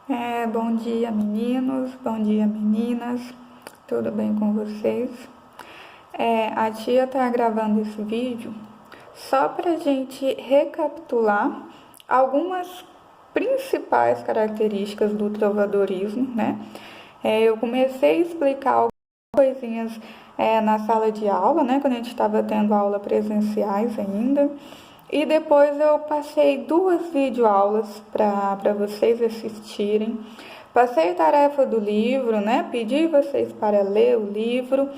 Bom dia, meninos, bom dia, meninas, tudo bem com vocês? A tia tá gravando esse vídeo só para gente recapitular algumas principais características do trovadorismo, né? Eu comecei a explicar algumas coisinhas na sala de aula, né? Quando a gente estava tendo aula presenciais ainda. E depois eu passei 2 videoaulas para vocês assistirem. Passei tarefa do livro, né? Pedi vocês para ler o livro.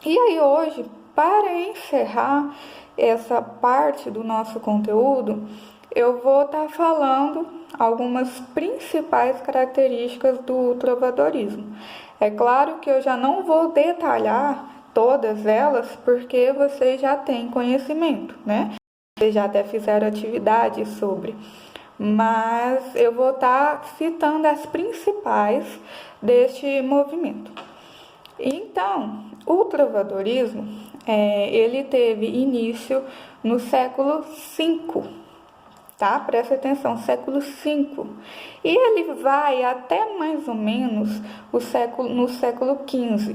E aí hoje, para encerrar essa parte do nosso conteúdo, eu vou estar falando algumas principais características do trovadorismo. É claro que eu já não vou detalhar todas elas, porque vocês já têm conhecimento, né? Vocês já até fizeram atividades sobre, mas eu vou estar citando as principais deste movimento. Então, o trovadorismo, ele teve início no século V, tá? Presta atenção, século V. E ele vai até mais ou menos no século XV.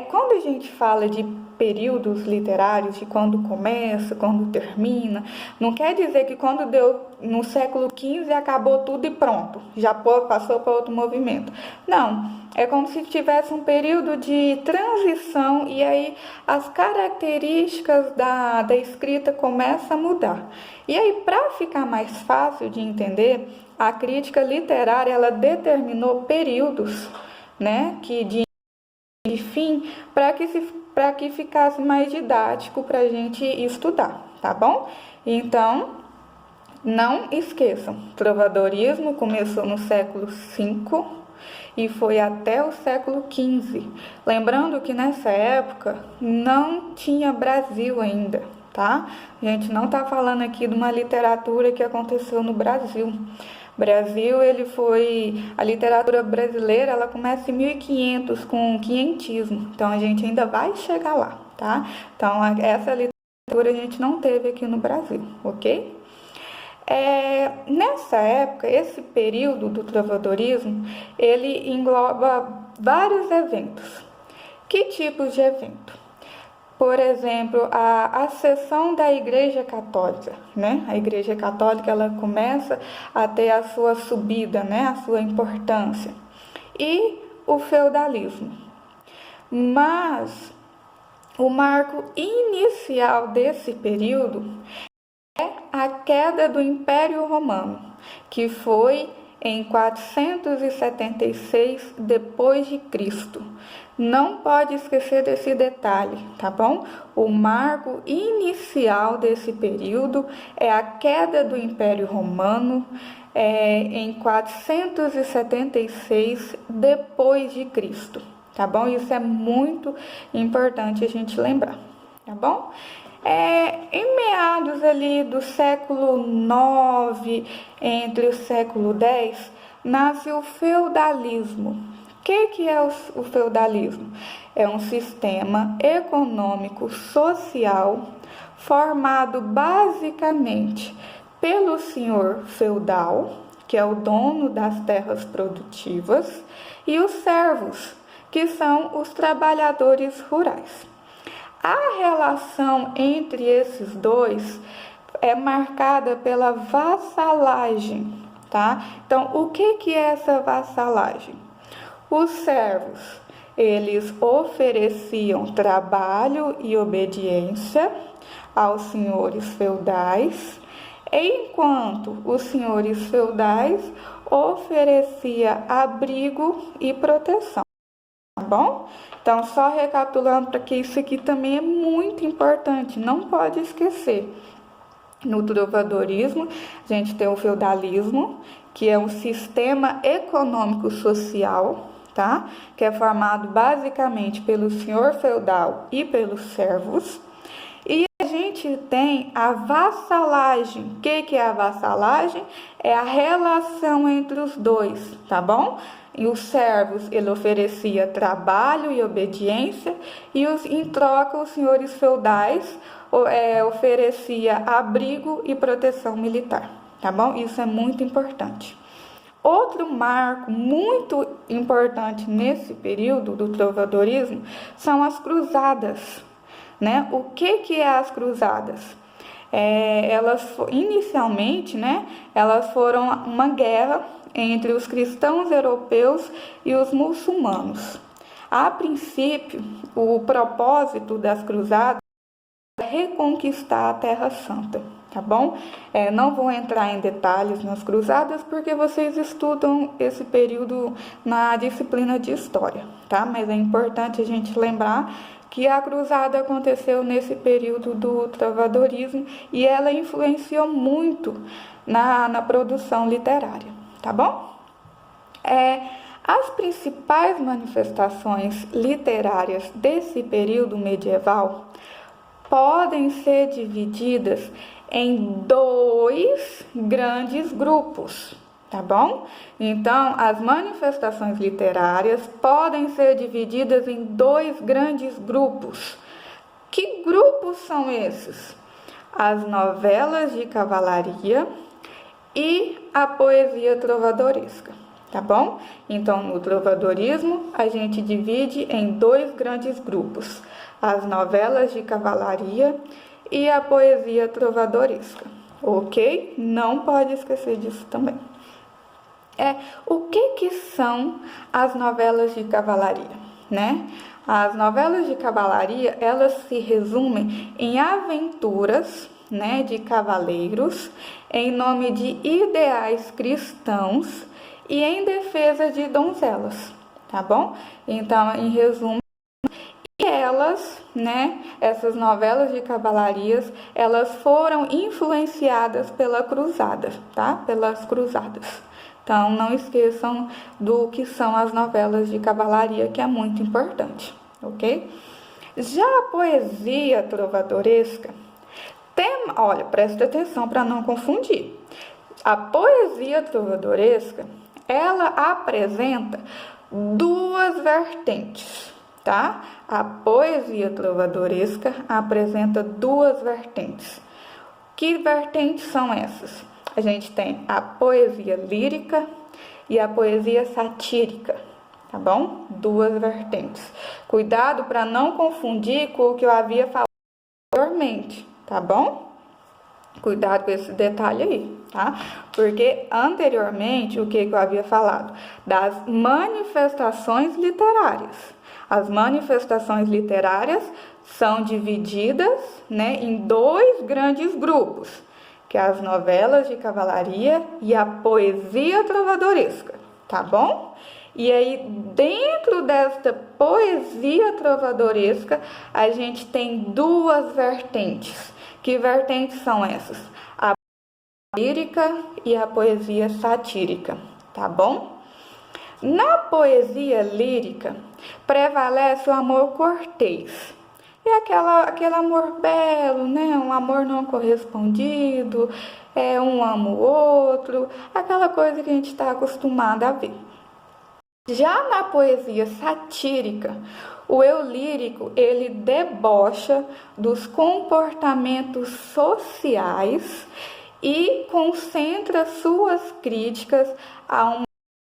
Quando a gente fala de períodos literários, de quando começa, quando termina, não quer dizer que quando deu no século XV acabou tudo e pronto, já passou para outro movimento. Não, é como se tivesse um período de transição e aí as características da escrita começam a mudar. E aí, para ficar mais fácil de entender, a crítica literária ela determinou períodos, né, de fim, para que ficasse mais didático para a gente estudar, tá bom? Então, não esqueçam, trovadorismo começou no século V e foi até o século XV. Lembrando que nessa época não tinha Brasil ainda, tá? A gente não está falando aqui de uma literatura que aconteceu no Brasil. Brasil, a literatura brasileira, ela começa em 1500 com o quinhentismo, então a gente ainda vai chegar lá, tá? Então, essa literatura a gente não teve aqui no Brasil, ok? Nessa época, esse período do trovadorismo, ele engloba vários eventos. Que tipos de evento? Por exemplo, a ascensão da Igreja Católica, né? A Igreja Católica ela começa a ter a sua subida, né? A sua importância. E o feudalismo. Mas o marco inicial desse período é a queda do Império Romano, que foi em 476 depois de Cristo. Não pode esquecer desse detalhe, tá bom? O marco inicial desse período é a queda do Império Romano em 476 depois de Cristo, tá bom? Isso é muito importante a gente lembrar, tá bom? Em meados ali do século IX, entre o século X, nasce o feudalismo. O que é o feudalismo? É um sistema econômico social formado basicamente pelo senhor feudal, que é o dono das terras produtivas, e os servos, que são os trabalhadores rurais. A relação entre esses dois é marcada pela vassalagem, tá? Então, o que é essa vassalagem? Os servos, eles ofereciam trabalho e obediência aos senhores feudais, enquanto os senhores feudais ofereciam abrigo e proteção. Tá bom? Então, só recapitulando, para que isso aqui também é muito importante, não pode esquecer. No trovadorismo, a gente tem o feudalismo, que é um sistema econômico-social, tá? Que é formado basicamente pelo senhor feudal e pelos servos. E a gente tem a vassalagem. O que é a vassalagem? É a relação entre os dois, tá bom? E os servos, ele oferecia trabalho e obediência, e em troca os senhores feudais oferecia abrigo e proteção militar, tá bom? Isso é muito importante. Outro marco muito importante nesse período do trovadorismo são as cruzadas, né? O que é as cruzadas? Inicialmente, né, elas foram uma guerra entre os cristãos europeus e os muçulmanos. A princípio, o propósito das cruzadas é reconquistar a Terra Santa, tá bom? Não vou entrar em detalhes nas cruzadas porque vocês estudam esse período na disciplina de história, tá? Mas é importante a gente lembrar que a cruzada aconteceu nesse período do trovadorismo e ela influenciou muito na produção literária, tá bom? As principais manifestações literárias desse período medieval podem ser divididas em dois grandes grupos, tá bom? Então, as manifestações literárias podem ser divididas em dois grandes grupos. Que grupos são esses? As novelas de cavalaria e a poesia trovadoresca, tá bom? Então, no trovadorismo, a gente divide em dois grandes grupos: as novelas de cavalaria e a poesia trovadoresca, ok? Não pode esquecer disso também. O que são as novelas de cavalaria, né? As novelas de cavalaria, elas se resumem em aventuras, né, de cavaleiros em nome de ideais cristãos e em defesa de donzelas, tá bom? Então, em resumo, essas novelas de cavalarias, elas foram influenciadas pela cruzada, tá? Pelas cruzadas. Então, não esqueçam do que são as novelas de cavalaria, que é muito importante, ok? Já a poesia trovadoresca, olha, presta atenção para não confundir. A poesia trovadoresca, ela apresenta duas vertentes, tá? A poesia trovadoresca apresenta duas vertentes. Que vertentes são essas? A gente tem a poesia lírica e a poesia satírica, tá bom? Duas vertentes. Cuidado para não confundir com o que eu havia falado anteriormente, tá bom? Cuidado com esse detalhe aí, tá? Porque anteriormente, o que eu havia falado? Das manifestações literárias. As manifestações literárias são divididas, né, em dois grandes grupos, que é as novelas de cavalaria e a poesia trovadoresca, tá bom? E aí, dentro desta poesia trovadoresca, a gente tem duas vertentes. Que vertentes são essas? A lírica e a poesia satírica, tá bom? Na poesia lírica, prevalece o amor cortês. É aquele amor belo, né? Um amor não correspondido, um ama o outro, aquela coisa que a gente está acostumado a ver. Já na poesia satírica, o eu lírico, ele debocha dos comportamentos sociais e concentra suas críticas a uma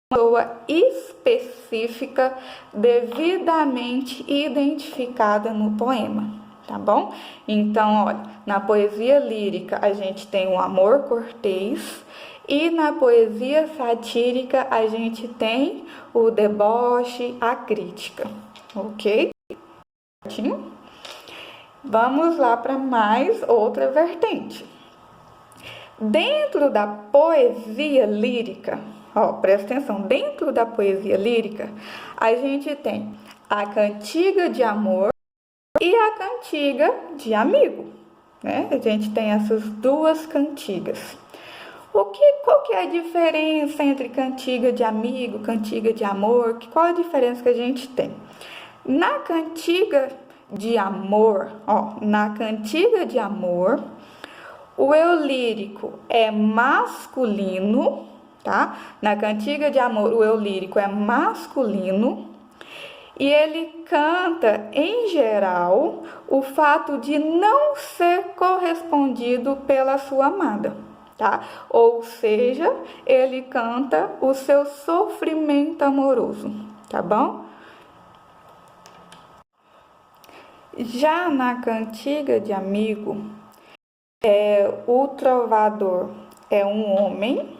pessoa específica devidamente identificada no poema, tá bom? Então, olha, na poesia lírica a gente tem o amor cortês e na poesia satírica a gente tem o deboche, a crítica, ok? Vamos lá para mais outra vertente. Dentro da poesia lírica, presta atenção, dentro da poesia lírica, a gente tem a cantiga de amor e a cantiga de amigo, né? A gente tem essas duas cantigas. Qual que é a diferença entre cantiga de amigo, cantiga de amor? Qual a diferença que a gente tem? Na cantiga de amor, o eu lírico é masculino, tá? Na cantiga de amor, o eu lírico é masculino e ele canta, em geral, o fato de não ser correspondido pela sua amada, tá? Ou seja, ele canta o seu sofrimento amoroso, tá bom? Já na cantiga de amigo, o trovador é um homem,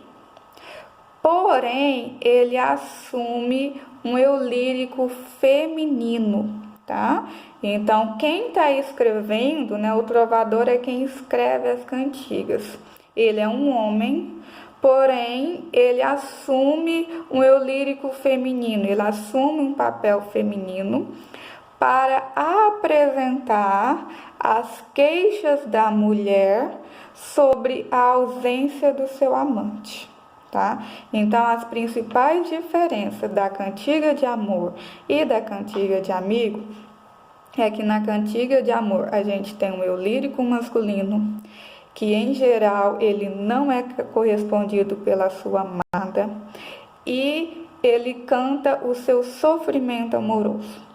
porém ele assume um eu lírico feminino, tá? Então, quem está escrevendo, né, o trovador é quem escreve as cantigas. Ele é um homem, porém ele assume um eu lírico feminino, ele assume um papel feminino para apresentar as queixas da mulher sobre a ausência do seu amante, tá? Então, as principais diferenças da cantiga de amor e da cantiga de amigo é que na cantiga de amor a gente tem um eu lírico masculino, que em geral ele não é correspondido pela sua amada, e ele canta o seu sofrimento amoroso.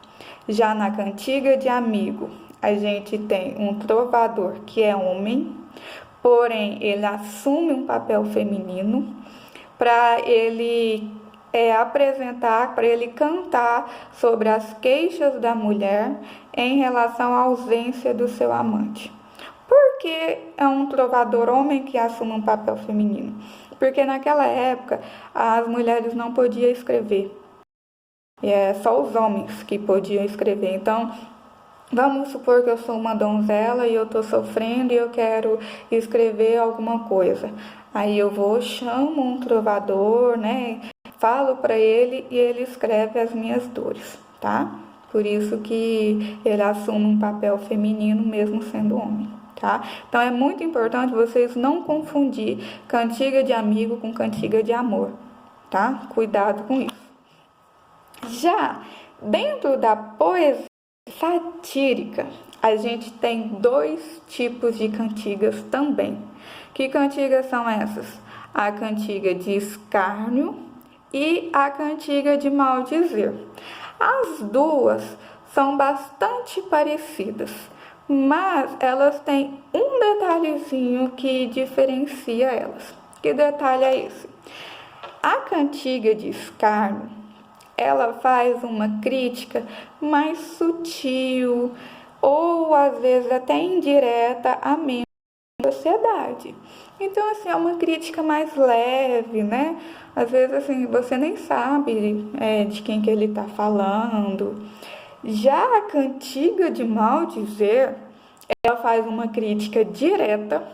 Já na cantiga de amigo, a gente tem um trovador que é homem, porém ele assume um papel feminino para ele apresentar, para ele cantar sobre as queixas da mulher em relação à ausência do seu amante. Por que é um trovador homem que assume um papel feminino? Porque naquela época as mulheres não podiam escrever. Só os homens que podiam escrever. Então, vamos supor que eu sou uma donzela e eu estou sofrendo e eu quero escrever alguma coisa. Aí eu chamo um trovador, né? Falo para ele e ele escreve as minhas dores, tá? Por isso que ele assume um papel feminino mesmo sendo homem, tá? Então é muito importante vocês não confundir cantiga de amigo com cantiga de amor, tá? Cuidado com isso. Já dentro da poesia satírica, a gente tem dois tipos de cantigas também. Que cantigas são essas? A cantiga de escárnio e a cantiga de maldizer. As duas são bastante parecidas, mas elas têm um detalhezinho que diferencia elas. Que detalhe é esse? A cantiga de escárnio, ela faz uma crítica mais sutil ou às vezes até indireta a membros da sociedade. Então, assim, é uma crítica mais leve, né? Às vezes, assim, você nem sabe de quem que ele está falando. Já a cantiga de maldizer, ela faz uma crítica direta,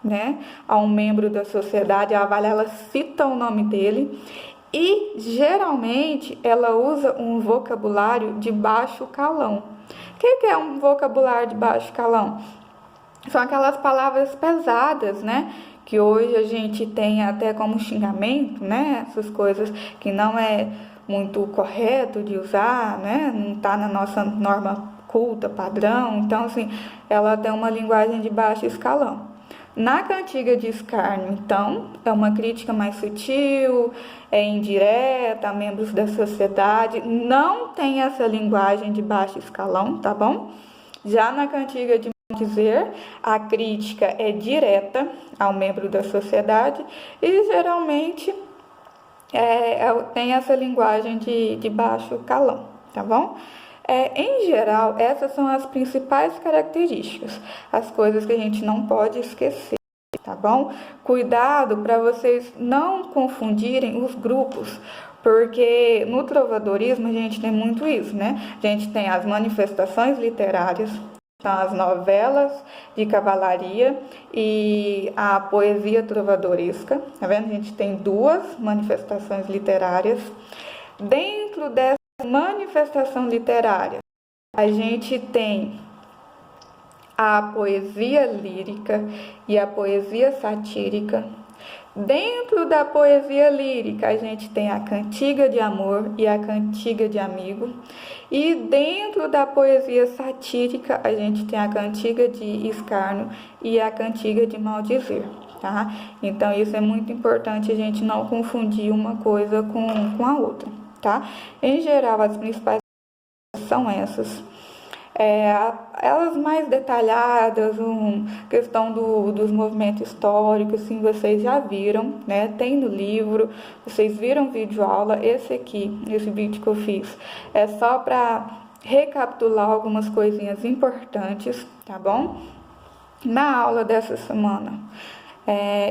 né, a um membro da sociedade. Ela cita o nome dele e geralmente ela usa um vocabulário de baixo calão. O que é um vocabulário de baixo calão? São aquelas palavras pesadas, né, que hoje a gente tem até como xingamento, né, essas coisas que não é muito correto de usar, né, não está na nossa norma culta, padrão. Então, assim, ela tem uma linguagem de baixo escalão. Na cantiga de escárnio, então, é uma crítica mais sutil, é indireta a membros da sociedade, não tem essa linguagem de baixo escalão, tá bom? Já na cantiga de maldizer, a crítica é direta ao membro da sociedade e geralmente tem essa linguagem de baixo calão, tá bom? Em geral, essas são as principais características, as coisas que a gente não pode esquecer, tá bom? Cuidado para vocês não confundirem os grupos, porque no trovadorismo a gente tem muito isso, né? A gente tem as manifestações literárias, são as novelas de cavalaria e a poesia trovadoresca, tá vendo? A gente tem duas manifestações literárias. Dentro dessa manifestação literária, a gente tem a poesia lírica e a poesia satírica. Dentro da poesia lírica, a gente tem a cantiga de amor e a cantiga de amigo. E dentro da poesia satírica, a gente tem a cantiga de escárnio e a cantiga de maldizer, tá? Então, isso é muito importante a gente não confundir uma coisa com a outra, tá? Em geral, as principais são essas. elas mais detalhadas, questão dos movimentos históricos, assim, vocês já viram, né? Tem no livro, vocês viram vídeo aula. Esse vídeo que eu fiz é só para recapitular algumas coisinhas importantes, tá bom? Na aula dessa semana,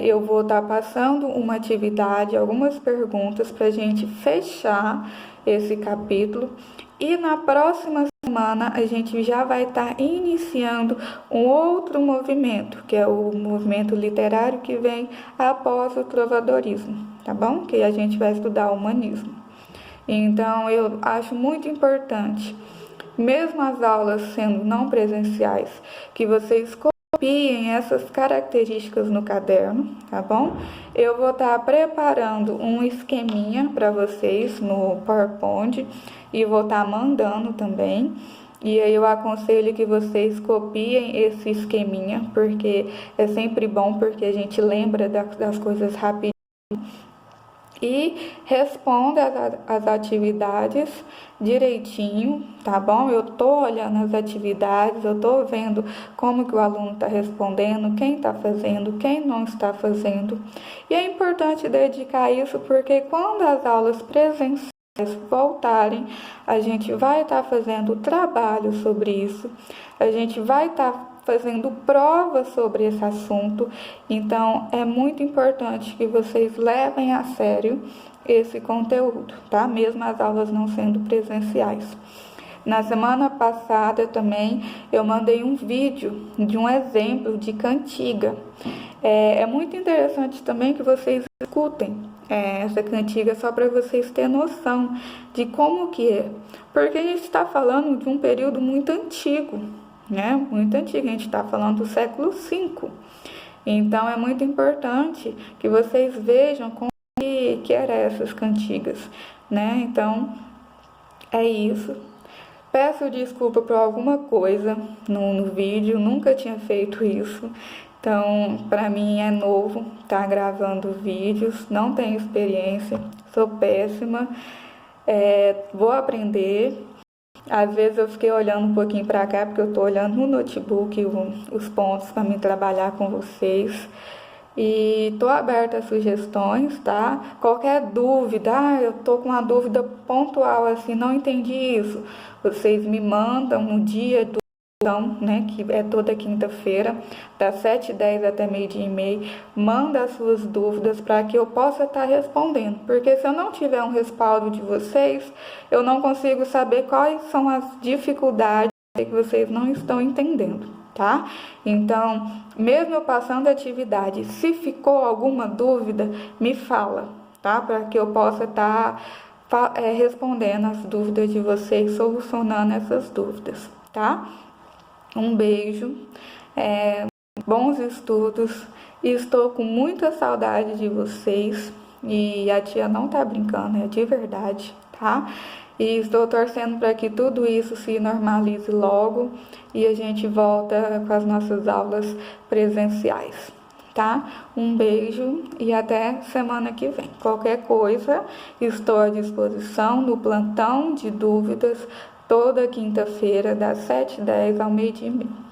eu vou estar passando uma atividade, algumas perguntas para a gente fechar esse capítulo. E na próxima semana a gente já vai estar iniciando um outro movimento, que é o movimento literário que vem após o trovadorismo, tá bom? Que a gente vai estudar o humanismo. Então eu acho muito importante, mesmo as aulas sendo não presenciais, que vocês copiem essas características no caderno, tá bom? Eu vou estar preparando um esqueminha para vocês no PowerPoint e vou estar mandando também. E aí eu aconselho que vocês copiem esse esqueminha, porque é sempre bom, porque a gente lembra das coisas rapidinho. E responda as atividades direitinho, tá bom? Eu tô olhando as atividades, eu tô vendo como que o aluno está respondendo, quem está fazendo, quem não está fazendo. E é importante dedicar isso, porque quando as aulas presenciais voltarem, a gente vai estar fazendo trabalho sobre isso, a gente vai estar fazendo provas sobre esse assunto. Então é muito importante que vocês levem a sério esse conteúdo, tá? Mesmo as aulas não sendo presenciais. Na semana passada também eu mandei um vídeo de um exemplo de cantiga. É muito interessante também que vocês escutem essa cantiga, só para vocês terem noção de como que é. Porque a gente está falando de um período muito antigo, né? Muito antigo, a gente está falando do século V. Então é muito importante que vocês vejam como que eram essas cantigas, né? Então é isso. Peço desculpa por alguma coisa no vídeo, nunca tinha feito isso. Então, para mim é novo estar gravando vídeos, não tenho experiência, sou péssima, vou aprender. Às vezes eu fiquei olhando um pouquinho para cá, porque eu estou olhando no notebook os pontos para me trabalhar com vocês. E estou aberta a sugestões, tá? Qualquer dúvida, eu estou com uma dúvida pontual, assim, não entendi isso. Vocês me mandam no dia do né, que é toda quinta-feira, das 7h10 até 12h30, manda as suas dúvidas para que eu possa estar respondendo, porque se eu não tiver um respaldo de vocês, eu não consigo saber quais são as dificuldades que vocês não estão entendendo, tá? Então, mesmo eu passando a atividade, se ficou alguma dúvida, me fala, tá? Para que eu possa estar respondendo as dúvidas de vocês, solucionando essas dúvidas, tá? Um beijo, bons estudos, e estou com muita saudade de vocês, e a tia não tá brincando, é de verdade, tá? E estou torcendo para que tudo isso se normalize logo e a gente volta com as nossas aulas presenciais, tá? Um beijo e até semana que vem. Qualquer coisa, estou à disposição no plantão de dúvidas, toda quinta-feira, das 7h10 ao 12h30.